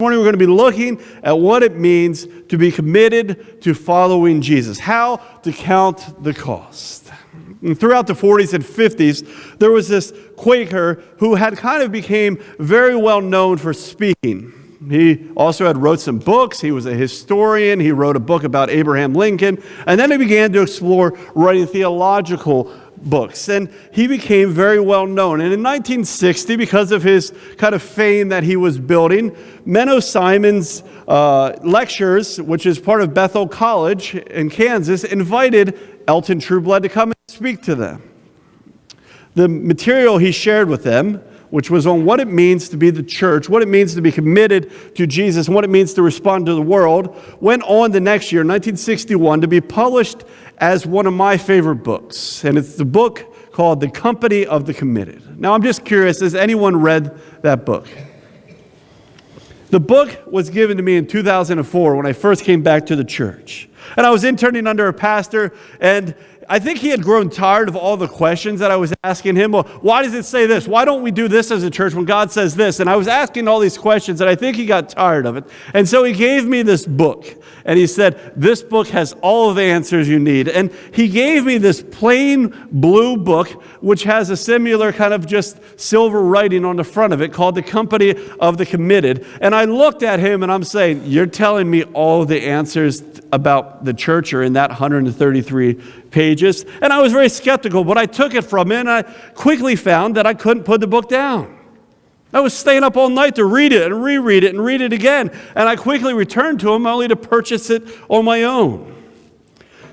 Morning we're going to be looking at what it means to be committed to following Jesus, how to count the cost. And throughout the 40s and 50s, there was this Quaker who had kind of became very well known for speaking. He also had wrote some books. He was a historian. He wrote a book about Abraham Lincoln. And then he began to explore writing theological books. And he became very well known. And in 1960, because of his kind of fame that he was building, Menno Simon's lectures, which is part of Bethel College in Kansas, invited Elton Trueblood to come and speak to them. The material he shared with them, which was on what it means to be the church, what it means to be committed to Jesus, and what it means to respond to the world, went on the next year, 1961, to be published as one of my favorite books. And it's the book called The Company of the Committed. Now, I'm just curious, has anyone read that book? The book was given to me in 2004 when I first came back to the church. And I was interning under a pastor, and I think he had grown tired of all the questions that I was asking him. Well, why does it say this? Why don't we do this as a church when God says this? And I was asking all these questions, and I think he got tired of it. And so he gave me this book, and he said, this book has all of the answers you need. And he gave me this plain blue book, which has a similar kind of just silver writing on the front of it called The Company of the Committed. And I looked at him, and I'm saying, you're telling me all the answers about the church are in that 133 pages. And I was very skeptical, but I took it from him, and I quickly found that I couldn't put the book down. I was staying up all night to read it and reread it and read it again. And I quickly returned to him only to purchase it on my own.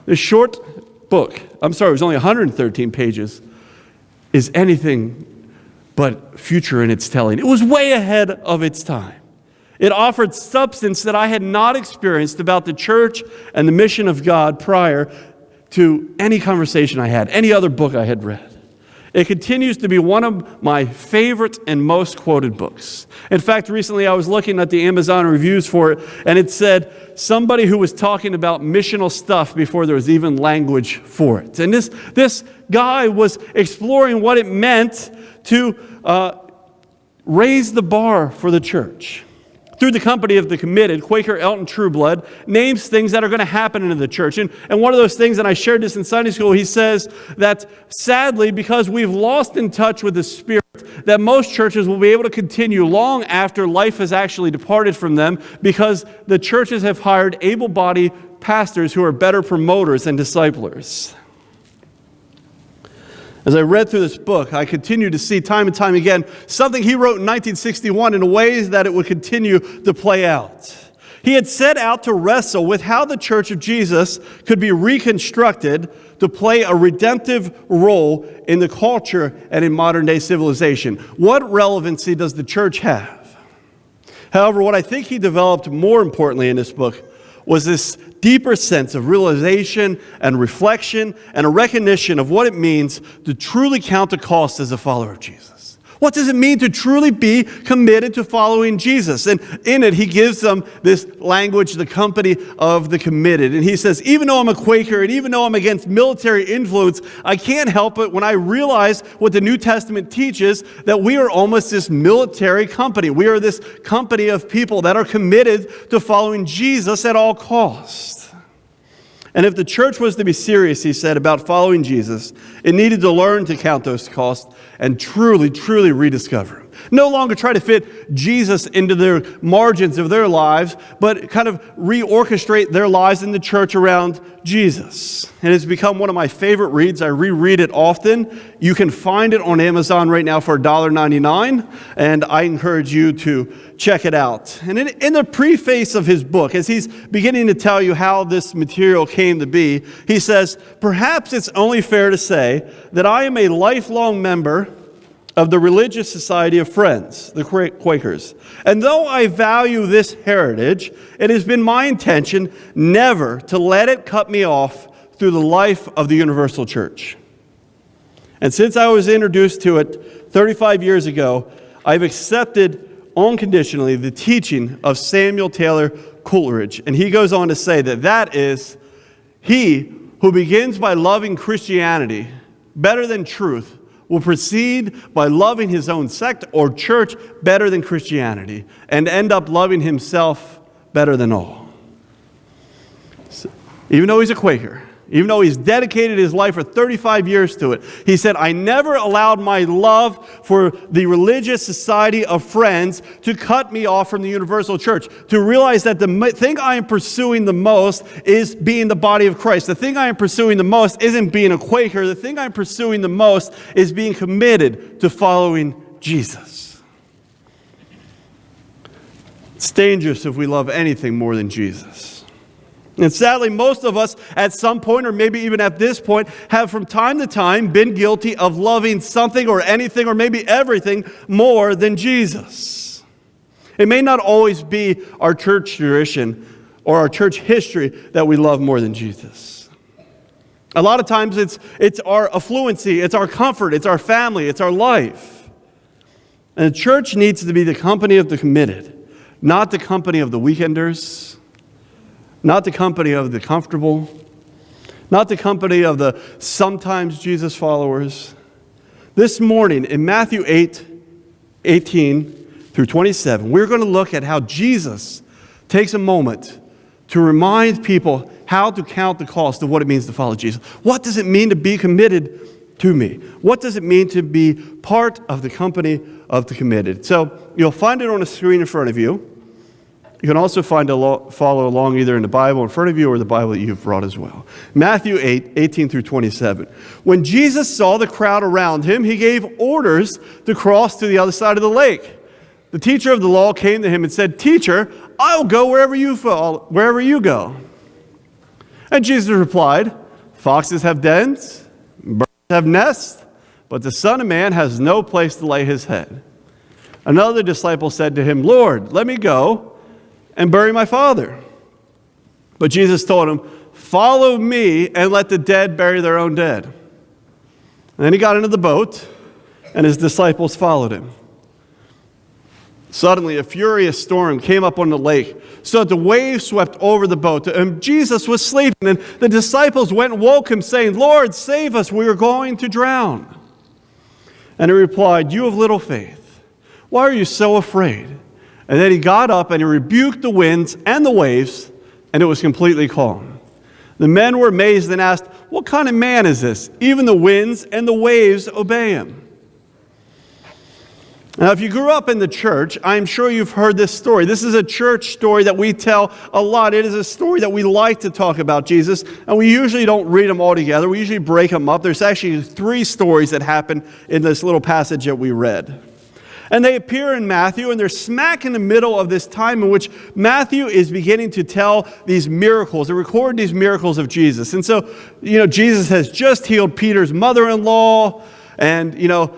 The short book, it was only 113 pages, is anything but future in its telling. It was way ahead of its time. It offered substance that I had not experienced about the church and the mission of God prior to any conversation I had, any other book I had read. It continues to be one of my favorite and most quoted books. In fact, recently I was looking at the Amazon reviews for it, and it said somebody who was talking about missional stuff before there was even language for it. And this guy was exploring what it meant to raise the bar for the church. Through the Company of the Committed, Quaker Elton Trueblood names things that are going to happen in the church. And one of those things, and I shared this in Sunday school, he says that sadly, because we've lost in touch with the Spirit, that most churches will be able to continue long after life has actually departed from them because the churches have hired able-bodied pastors who are better promoters and disciplers. As I read through this book, I continue to see time and time again something he wrote in 1961 in ways that it would continue to play out. He had set out to wrestle with how the Church of Jesus could be reconstructed to play a redemptive role in the culture and in modern-day civilization. What relevancy does the church have? However, what I think he developed more importantly in this book was this deeper sense of realization and reflection and a recognition of what it means to truly count the cost as a follower of Jesus. What does it mean to truly be committed to following Jesus? And in it, he gives them this language, the company of the committed. And he says, even though I'm a Quaker and even though I'm against military influence, I can't help it when I realize what the New Testament teaches, that we are almost this military company. We are this company of people that are committed to following Jesus at all costs. And if the church was to be serious, he said, about following Jesus, it needed to learn to count those costs and truly, truly rediscover him. No longer try to fit Jesus into their margins of their lives, but kind of reorchestrate their lives in the church around Jesus. And it's become one of my favorite reads. I reread it often. You can find it on Amazon right now for $1.99, and I encourage you to check it out. And in the preface of his book, as he's beginning to tell you how this material came to be, he says, perhaps it's only fair to say that I am a lifelong member of the Religious Society of Friends, the Quakers. And though I value this heritage, it has been my intention never to let it cut me off through the life of the Universal Church. And since I was introduced to it 35 years ago, I've accepted unconditionally the teaching of Samuel Taylor Coleridge. And he goes on to say that is, he who begins by loving Christianity better than truth will proceed by loving his own sect or church better than Christianity and end up loving himself better than all. So, even though he's a Quaker, even though he's dedicated his life for 35 years to it, he said, I never allowed my love for the religious society of friends to cut me off from the universal church, to realize that the thing I am pursuing the most is being the body of Christ. The thing I am pursuing the most isn't being a Quaker. The thing I'm pursuing the most is being committed to following Jesus. It's dangerous if we love anything more than Jesus. And sadly, most of us at some point, or maybe even at this point, have from time to time been guilty of loving something or anything or maybe everything more than Jesus. It may not always be our church tradition or our church history that we love more than Jesus. A lot of times it's our affluency, it's our comfort, it's our family, it's our life. And the church needs to be the company of the committed, not the company of the weekenders, not the company of the comfortable, not the company of the sometimes Jesus followers. This morning in Matthew 8:18 through 27, we're going to look at how Jesus takes a moment to remind people how to count the cost of what it means to follow Jesus. What does it mean to be committed to me? What does it mean to be part of the company of the committed? So you'll find it on a screen in front of you. You can also follow along either in the Bible in front of you or the Bible that you've brought as well. Matthew 8:18 through 27. When Jesus saw the crowd around him, he gave orders to cross to the other side of the lake. The teacher of the law came to him and said, Teacher, I'll go wherever you go. And Jesus replied, Foxes have dens, birds have nests, but the Son of Man has no place to lay his head. Another disciple said to him, Lord, let me go and bury my father. But Jesus told him, Follow me and let the dead bury their own dead. And then he got into the boat, and his disciples followed him. Suddenly, a furious storm came up on the lake, so that the waves swept over the boat. And Jesus was sleeping, and the disciples went and woke him, saying, Lord, save us, we are going to drown. And he replied, You have little faith. Why are you so afraid? And then he got up and he rebuked the winds and the waves, and it was completely calm. The men were amazed and asked, What kind of man is this? Even the winds and the waves obey him. Now, if you grew up in the church, I'm sure you've heard this story. This is a church story that we tell a lot. It is a story that we like to talk about Jesus, and we usually don't read them all together. We usually break them up. There's actually 3 stories that happen in this little passage that we read. And they appear in Matthew, and they're smack in the middle of this time in which Matthew is beginning to tell these miracles, to record these miracles of Jesus. And so, Jesus has just healed Peter's mother-in-law, and,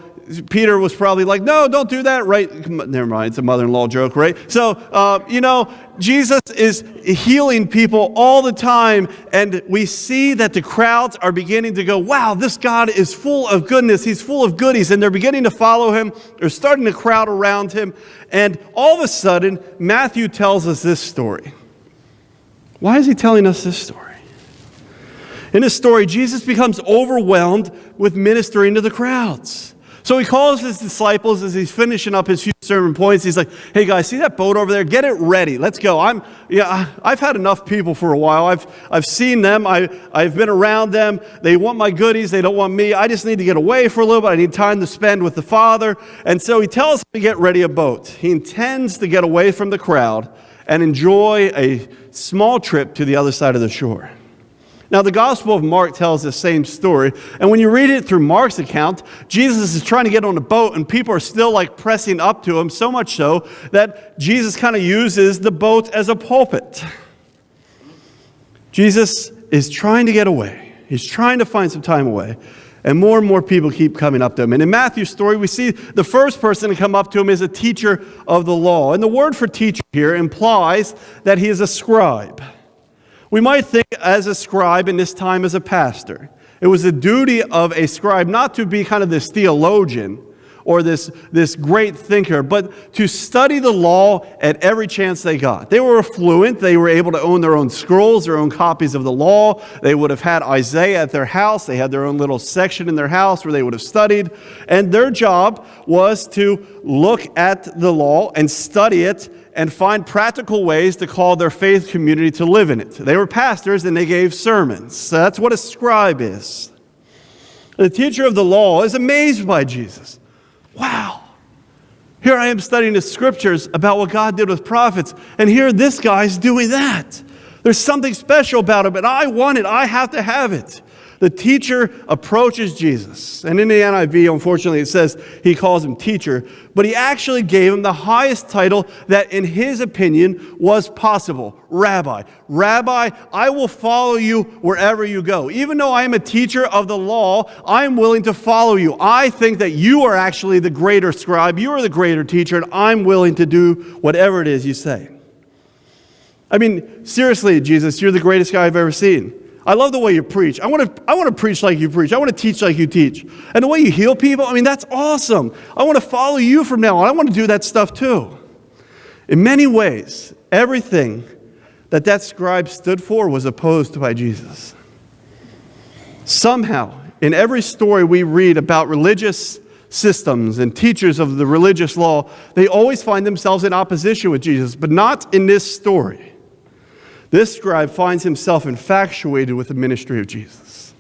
Peter was probably like, no, don't do that, right? Never mind, it's a mother-in-law joke, right? So, Jesus is healing people all the time, and we see that the crowds are beginning to go, wow, this God is full of goodness, he's full of goodies, and they're beginning to follow him. They're starting to crowd around him, and all of a sudden, Matthew tells us this story. Why is he telling us this story? In this story, Jesus becomes overwhelmed with ministering to the crowds. So he calls his disciples as he's finishing up his few sermon points. He's like, hey guys, see that boat over there? Get it ready. Let's go. I've had enough people for a while. I've seen them. I've been around them. They want my goodies. They don't want me. I just need to get away for a little bit. I need time to spend with the Father. And so he tells them to get ready a boat. He intends to get away from the crowd and enjoy a small trip to the other side of the shore. Now, the Gospel of Mark tells the same story, and when you read it through Mark's account, Jesus is trying to get on a boat, and people are still pressing up to him, so much so that Jesus kind of uses the boat as a pulpit. Jesus is trying to get away. He's trying to find some time away, and more people keep coming up to him. And in Matthew's story, we see the first person to come up to him is a teacher of the law, and the word for teacher here implies that he is a scribe. We might think as a scribe in this time as a pastor. It was the duty of a scribe not to be kind of this theologian or this great thinker, but to study the law at every chance they got. They were affluent. They were able to own their own scrolls, their own copies of the law. They would have had Isaiah at their house. They had their own little section in their house where they would have studied. And their job was to look at the law and study it and find practical ways to call their faith community to live in it. They were pastors and they gave sermons. So that's what a scribe is. The teacher of the law is amazed by Jesus. Wow. Here I am studying the scriptures about what God did with prophets, and here this guy's doing that. There's something special about it, but I want it. I have to have it. The teacher approaches Jesus. And in the NIV, unfortunately, it says he calls him teacher, but he actually gave him the highest title that, in his opinion, was possible. Rabbi. Rabbi, I will follow you wherever you go. Even though I am a teacher of the law, I am willing to follow you. I think that you are actually the greater scribe. You are the greater teacher, and I'm willing to do whatever it is you say. I mean, seriously, Jesus, you're the greatest guy I've ever seen. I love the way you preach. I want to preach like you preach. I want to teach like you teach. And the way you heal people, I mean, that's awesome. I want to follow you from now on. I want to do that stuff too. In many ways, everything that scribe stood for was opposed by Jesus. Somehow, in every story we read about religious systems and teachers of the religious law, they always find themselves in opposition with Jesus, but not in this story. This scribe finds himself infatuated with the ministry of Jesus.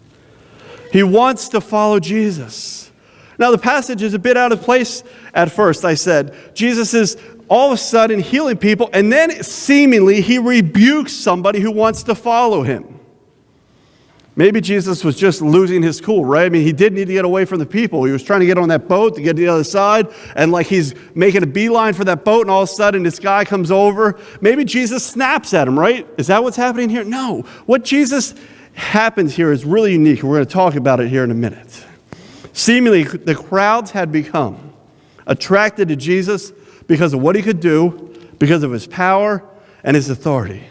He wants to follow Jesus. Now, the passage is a bit out of place at first, I said. Jesus is all of a sudden healing people, and then seemingly he rebukes somebody who wants to follow him. Maybe Jesus was just losing his cool, right? I mean, he did need to get away from the people. He was trying to get on that boat to get to the other side, and like he's making a beeline for that boat, and all of a sudden this guy comes over. Maybe Jesus snaps at him, right? Is that what's happening here? No. What Jesus happens here is really unique. We're going to talk about it here in a minute. Seemingly, the crowds had become attracted to Jesus because of what he could do, because of his power and his authority.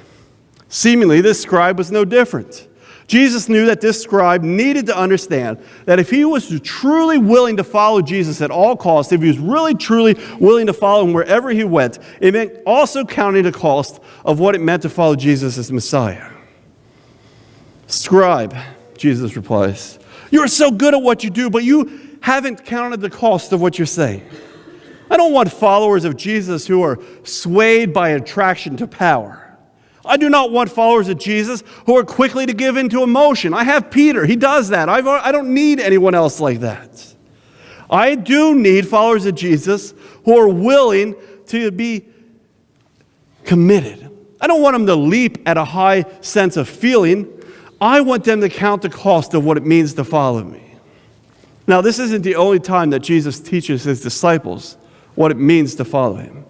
Seemingly, this scribe was no different. Jesus knew that this scribe needed to understand that if he was truly willing to follow Jesus at all costs, if he was really, truly willing to follow him wherever he went, it meant also counting the cost of what it meant to follow Jesus as Messiah. Scribe, Jesus replies, you are so good at what you do, but you haven't counted the cost of what you're saying. I don't want followers of Jesus who are swayed by attraction to power. I do not want followers of Jesus who are quickly to give in to emotion. I have Peter. He does that. I don't need anyone else like that. I do need followers of Jesus who are willing to be committed. I don't want them to leap at a high sense of feeling. I want them to count the cost of what it means to follow me. Now, this isn't the only time that Jesus teaches his disciples what it means to follow him.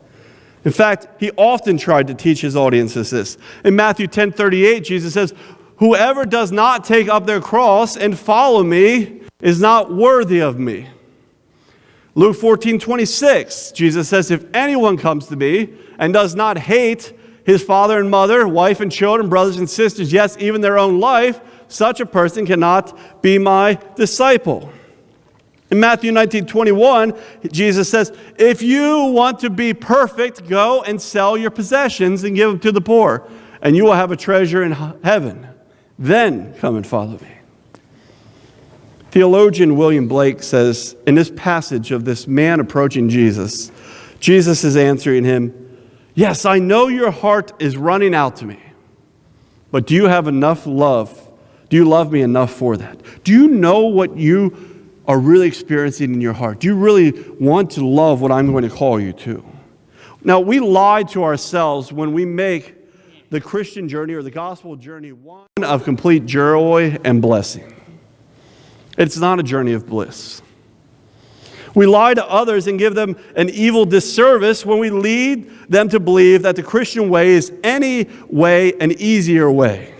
In fact, he often tried to teach his audiences this. In Matthew 10:38, Jesus says, whoever does not take up their cross and follow me is not worthy of me. Luke 14:26, Jesus says, if anyone comes to me and does not hate his father and mother, wife and children, brothers and sisters, yes, even their own life, such a person cannot be my disciple. In Matthew 19:21, Jesus says, if you want to be perfect, go and sell your possessions and give them to the poor, and you will have a treasure in heaven. Then come and follow me. Theologian William Blake says, in this passage of this man approaching Jesus, Jesus is answering him, yes, I know your heart is running out to me, but do you have enough love? Do you love me enough for that? Do you know what you are really experiencing in your heart? Do you really want to love what I'm going to call you to? Now, we lie to ourselves when we make the Christian journey or the gospel journey one of complete joy and blessing. It's not a journey of bliss. We lie to others and give them an evil disservice when we lead them to believe that the Christian way is any way an easier way.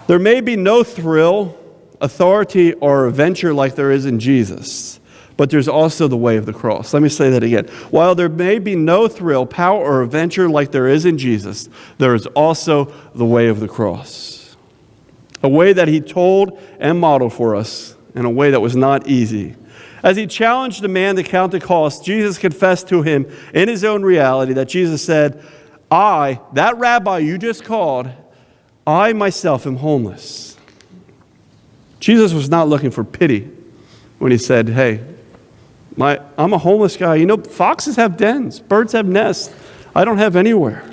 There may be no thrill, authority, or adventure like there is in Jesus, but there's also the way of the cross. Let me say that again. While there may be no thrill, power, or adventure like there is in Jesus, there is also the way of the cross. A way that he told and modeled for us in a way that was not easy. As he challenged the man to count the cost, Jesus confessed to him in his own reality that Jesus said, I, that rabbi you just called, I myself am homeless. Jesus was not looking for pity when he said, hey, I'm a homeless guy. You know, foxes have dens, birds have nests. I don't have anywhere.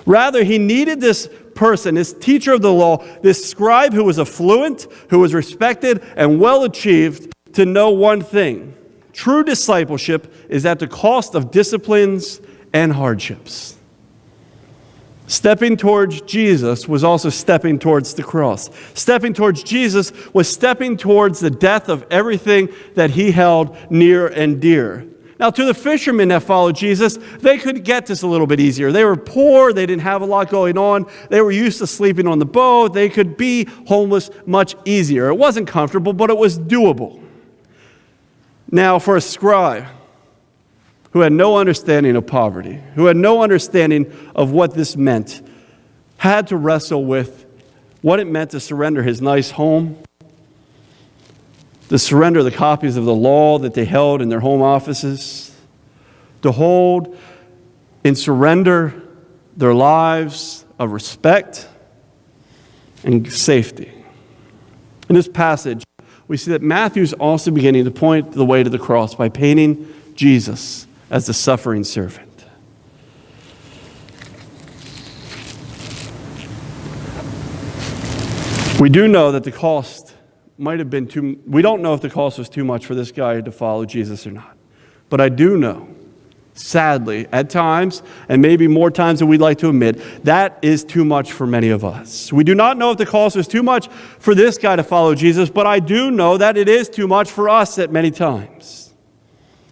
Rather, he needed this person, this teacher of the law, this scribe who was affluent, who was respected and well achieved, to know one thing. True discipleship is at the cost of disciplines and hardships. Stepping towards Jesus was also stepping towards the cross. Stepping towards Jesus was stepping towards the death of everything that he held near and dear. Now, to the fishermen that followed Jesus, they could get this a little bit easier. They were poor. They didn't have a lot going on. They were used to sleeping on the boat. They could be homeless much easier. It wasn't comfortable, but it was doable. Now, for a scribe who had no understanding of poverty, who had no understanding of what this meant, had to wrestle with what it meant to surrender his nice home, to surrender the copies of the law that they held in their home offices, to hold and surrender their lives of respect and safety. In this passage, we see that Matthew's also beginning to point the way to the cross by painting Jesus as the suffering servant. We do know that the cost might have been we don't know if the cost was too much for this guy to follow Jesus or not. But I do know, sadly, at times, and maybe more times than we'd like to admit, that is too much for many of us. We do not know if the cost was too much for this guy to follow Jesus, but I do know that it is too much for us at many times.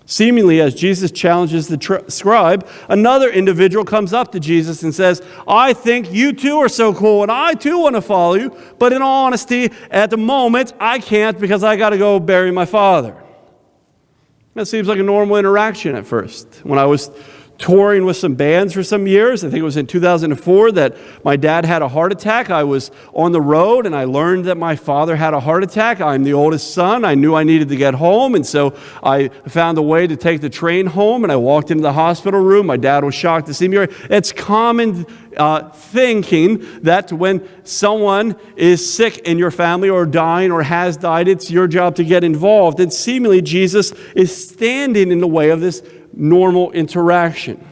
Seemingly, as Jesus challenges the scribe, another individual comes up to Jesus and says, I think you too are so cool, and I too want to follow you, but in all honesty, at the moment, I can't because I got to go bury my father. That seems like a normal interaction at first. When I was touring with some bands for some years, I think it was in 2004, that my dad had a heart attack. I was on the road and I learned that my father had a heart attack. I'm the oldest son. I knew I needed to get home, and so I found a way to take the train home, and I walked into the hospital room. My dad was shocked to see me. It's common thinking that when someone is sick in your family or dying or has died, it's your job to get involved. And seemingly Jesus is standing in the way of this normal interaction.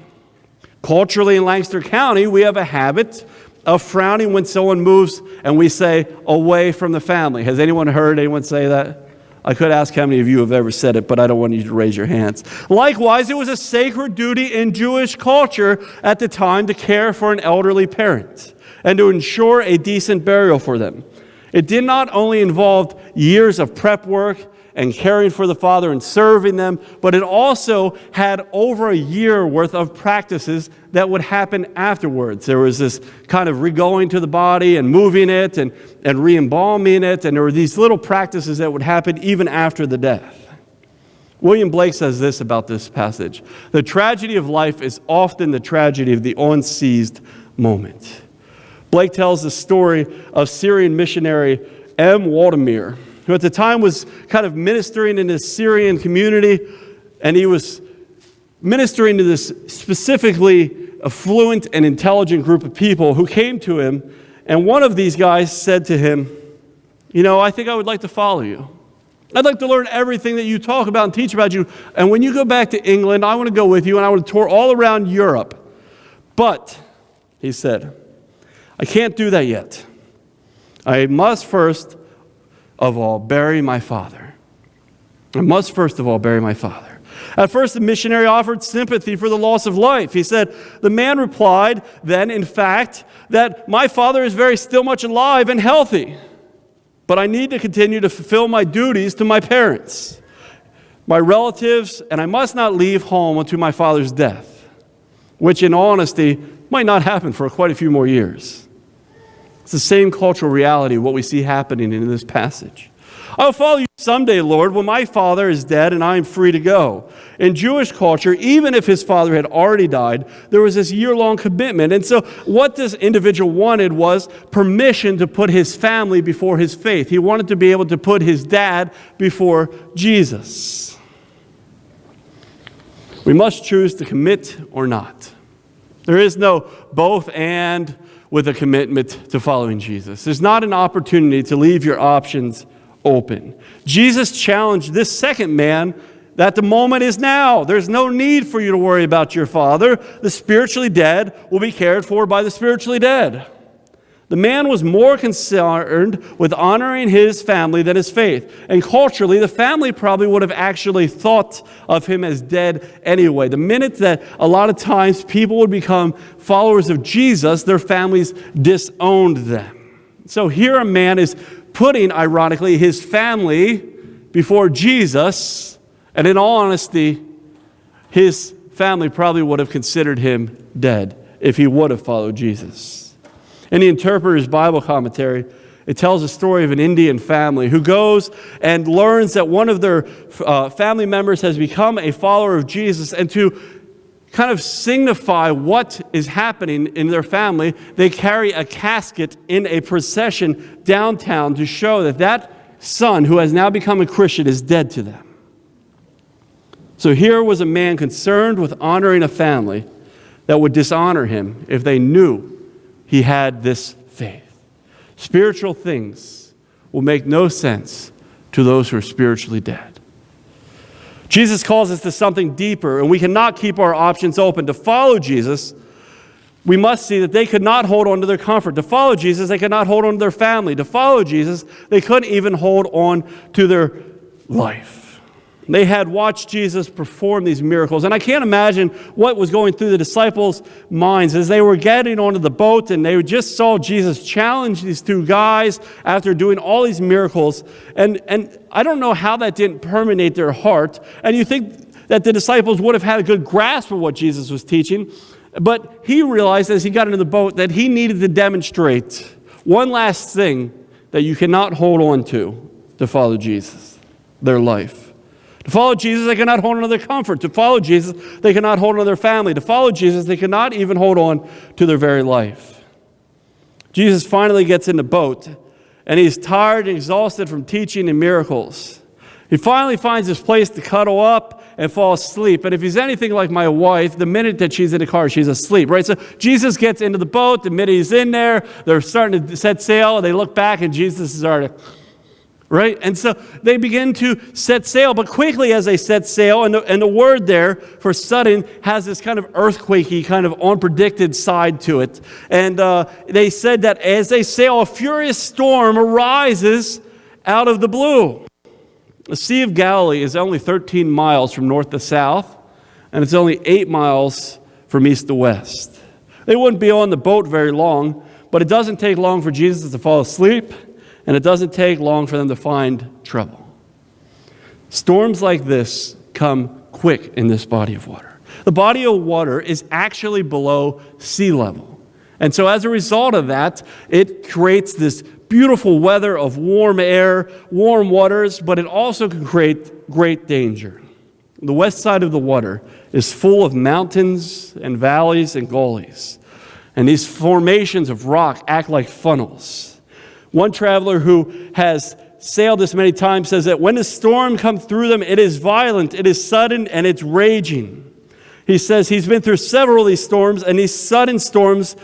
Culturally in Lancaster County, we have a habit of frowning when someone moves and we say, away from the family. Has anyone heard anyone say that? I could ask how many of you have ever said it, but I don't want you to raise your hands. Likewise, it was a sacred duty in Jewish culture at the time to care for an elderly parent and to ensure a decent burial for them. It did not only involve years of prep work and caring for the father and serving them, but it also had over a year worth of practices that would happen afterwards. There was this kind of re-going to the body and moving it and re-embalming it, and there were these little practices that would happen even after the death. William Blake says this about this passage: the tragedy of life is often the tragedy of the unseized moment. Blake tells the story of Syrian missionary M. Waldemir, who at the time was kind of ministering in this Syrian community, and he was ministering to this specifically affluent and intelligent group of people who came to him, and one of these guys said to him, you know, I think I would like to follow you. I'd like to learn everything that you talk about and teach about you, and when you go back to England, I want to go with you, and I want to tour all around Europe. But, he said, I can't do that yet. I must first of all bury my father. I must first of all bury my father. At first, the missionary offered sympathy for the loss of life. He said, the man replied then, in fact, that my father is still much alive and healthy, but I need to continue to fulfill my duties to my parents, my relatives, and I must not leave home until my father's death, which in all honesty might not happen for quite a few more years. It's the same cultural reality of what we see happening in this passage. I'll follow you someday, Lord, when my father is dead and I am free to go. In Jewish culture, even if his father had already died, there was this year-long commitment. And so what this individual wanted was permission to put his family before his faith. He wanted to be able to put his dad before Jesus. We must choose to commit or not. There is no both and with a commitment to following Jesus. There's not an opportunity to leave your options open. Jesus challenged this second man that the moment is now. There's no need for you to worry about your father. The spiritually dead will be cared for by the spiritually dead. The man was more concerned with honoring his family than his faith. And culturally, the family probably would have actually thought of him as dead anyway. The minute that a lot of times people would become followers of Jesus, their families disowned them. So here a man is putting, ironically, his family before Jesus. And in all honesty, his family probably would have considered him dead if he would have followed Jesus. In the Interpreter's Bible commentary, it tells a story of an Indian family who goes and learns that one of their family members has become a follower of Jesus. And to kind of signify what is happening in their family, they carry a casket in a procession downtown to show that that son who has now become a Christian is dead to them. So here was a man concerned with honoring a family that would dishonor him if they knew he had this faith. Spiritual things will make no sense to those who are spiritually dead. Jesus calls us to something deeper, and we cannot keep our options open. To follow Jesus, we must see that they could not hold on to their comfort. To follow Jesus, they could not hold on to their family. To follow Jesus, they couldn't even hold on to their life. They had watched Jesus perform these miracles. And I can't imagine what was going through the disciples' minds as they were getting onto the boat and they just saw Jesus challenge these two guys after doing all these miracles. And I don't know how that didn't permeate their heart. And you think that the disciples would have had a good grasp of what Jesus was teaching. But he realized as he got into the boat that he needed to demonstrate one last thing that you cannot hold on to follow Jesus, their life. To follow Jesus, they cannot hold on to their comfort. To follow Jesus, they cannot hold on to their family. To follow Jesus, they cannot even hold on to their very life. Jesus finally gets in the boat, and he's tired and exhausted from teaching and miracles. He finally finds this place to cuddle up and fall asleep. And if he's anything like my wife, the minute that she's in the car, she's asleep, right? So Jesus gets into the boat. The minute he's in there, they're starting to set sail, and they look back, and Jesus is already... right? And so they begin to set sail, but quickly as they set sail, and the word there for sudden has this kind of earthquakey, kind of unpredicted side to it. And they said that as they sail, a furious storm arises out of the blue. The Sea of Galilee is only 13 miles from north to south, and it's only 8 miles from east to west. They wouldn't be on the boat very long, but it doesn't take long for Jesus to fall asleep, and it doesn't take long for them to find trouble. Storms like this come quick in this body of water. The body of water is actually below sea level. And so as a result of that, it creates this beautiful weather of warm air, warm waters, but it also can create great danger. The west side of the water is full of mountains and valleys and gullies. And these formations of rock act like funnels. One traveler who has sailed this many times says that when the storm comes through them, it is violent, it is sudden, and it's raging. He says he's been through several of these storms, and these sudden storms,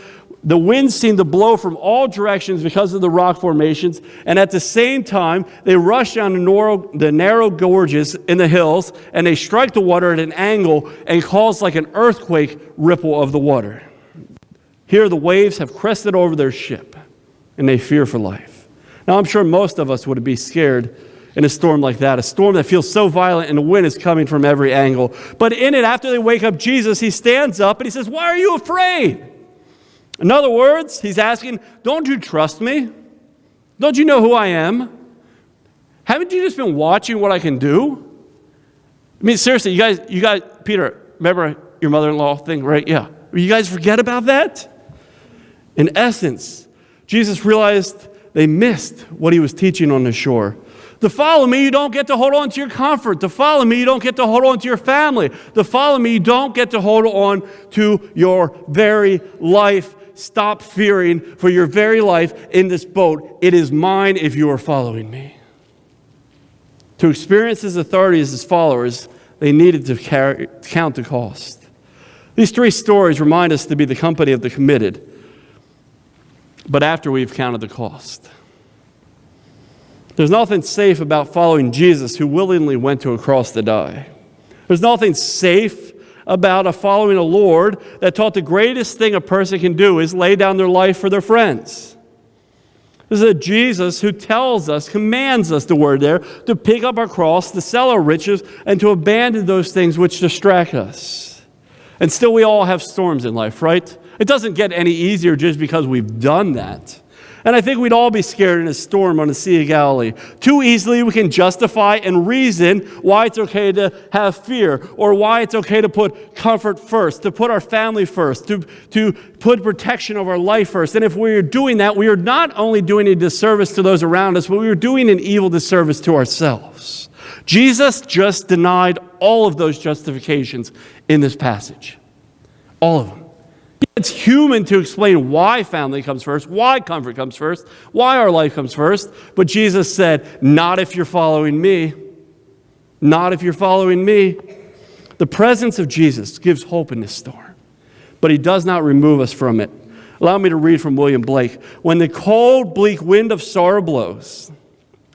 the winds seem to blow from all directions because of the rock formations, and at the same time, they rush down the narrow gorges in the hills, and they strike the water at an angle and cause like an earthquake ripple of the water. Here the waves have crested over their ship, and they fear for life. Now, I'm sure most of us would be scared in a storm like that, a storm that feels so violent and the wind is coming from every angle. But in it, after they wake up Jesus, he stands up and he says, "Why are you afraid?" In other words, he's asking, don't you trust me? Don't you know who I am? Haven't you just been watching what I can do? I mean, seriously, you guys, Peter, remember your mother-in-law thing, right? Yeah. You guys forget about that? In essence, Jesus realized they missed what he was teaching on the shore. To follow me, you don't get to hold on to your comfort. To follow me, you don't get to hold on to your family. To follow me, you don't get to hold on to your very life. Stop fearing for your very life in this boat. It is mine if you are following me. To experience his authority as his followers they needed to count the cost. These three stories remind us to be the company of the committed, but after we've counted the cost. There's nothing safe about following Jesus, who willingly went to a cross to die. There's nothing safe about following a Lord that taught the greatest thing a person can do is lay down their life for their friends. This is a Jesus who tells us, commands us, the word there, to pick up our cross, to sell our riches, and to abandon those things which distract us. And still we all have storms in life, right? It doesn't get any easier just because we've done that. And I think we'd all be scared in a storm on the Sea of Galilee. Too easily we can justify and reason why it's okay to have fear, or why it's okay to put comfort first, to put our family first, to put protection of our life first. And if we're doing that, we are not only doing a disservice to those around us, but we are doing an evil disservice to ourselves. Jesus just denied all of those justifications in this passage. All of them. It's human to explain why family comes first, why comfort comes first, why our life comes first. But Jesus said, not if you're following me. Not if you're following me. The presence of Jesus gives hope in this storm, but he does not remove us from it. Allow me to read from William Blake. When the cold, bleak wind of sorrow blows,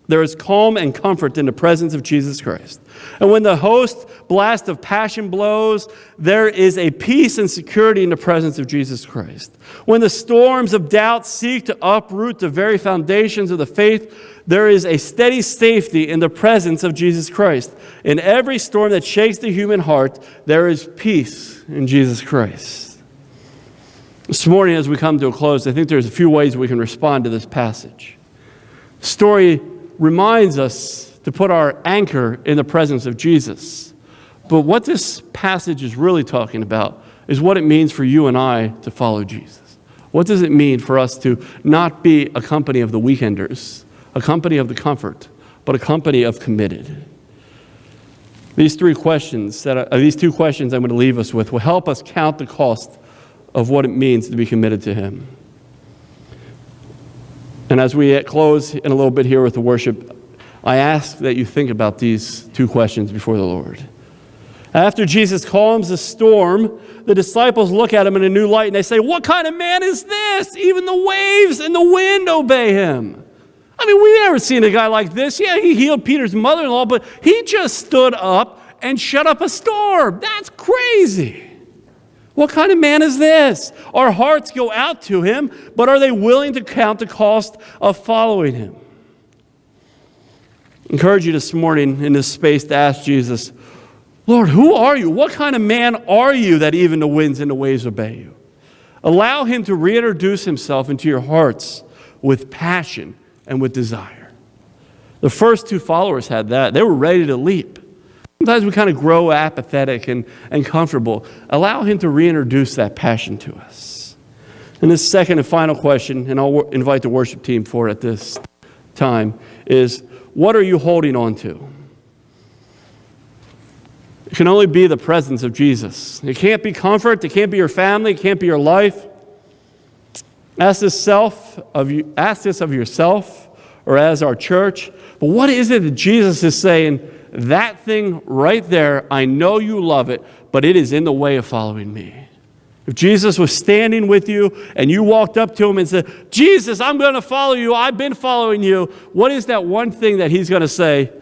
there is calm and comfort in the presence of Jesus Christ. And when the host blast of passion blows, there is a peace and security in the presence of Jesus Christ. When the storms of doubt seek to uproot the very foundations of the faith, there is a steady safety in the presence of Jesus Christ. In every storm that shakes the human heart, there is peace in Jesus Christ. This morning, as we come to a close, I think there's a few ways we can respond to this passage. Story reminds us to put our anchor in the presence of Jesus. But what this passage is really talking about is what it means for you and I to follow Jesus. What does it mean for us to not be a company of the weekenders, a company of the comfort, but a company of committed? These two questions I'm going to leave us with will help us count the cost of what it means to be committed to him. And as we close in a little bit here with the worship, I ask that you think about these two questions before the Lord. After Jesus calms the storm, the disciples look at him in a new light and they say, what kind of man is this? Even the waves and the wind obey him. I mean, we've never seen a guy like this. Yeah, he healed Peter's mother-in-law, but he just stood up and shut up a storm. That's crazy. What kind of man is this? Our hearts go out to him, but are they willing to count the cost of following him? I encourage you this morning in this space to ask Jesus, Lord, who are you? What kind of man are you that even the winds and the waves obey you? Allow him to reintroduce himself into your hearts with passion and with desire. The first two followers had that. They were ready to leap. Sometimes we kind of grow apathetic and comfortable. Allow him to reintroduce that passion to us. And this second and final question, and I'll invite the worship team for it at this time, is what are you holding on to? It can only be the presence of Jesus. It can't be comfort. It can't be your family. It can't be your life. Ask this of yourself or as our church. But what is it that Jesus is saying? That thing right there, I know you love it, but it is in the way of following me. If Jesus was standing with you and you walked up to him and said, Jesus, I'm going to follow you. I've been following you. What is that one thing that he's going to say?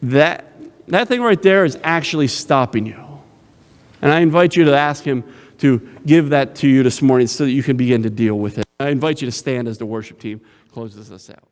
That thing right there is actually stopping you. And I invite you to ask him to give that to you this morning so that you can begin to deal with it. I invite you to stand as the worship team closes us out.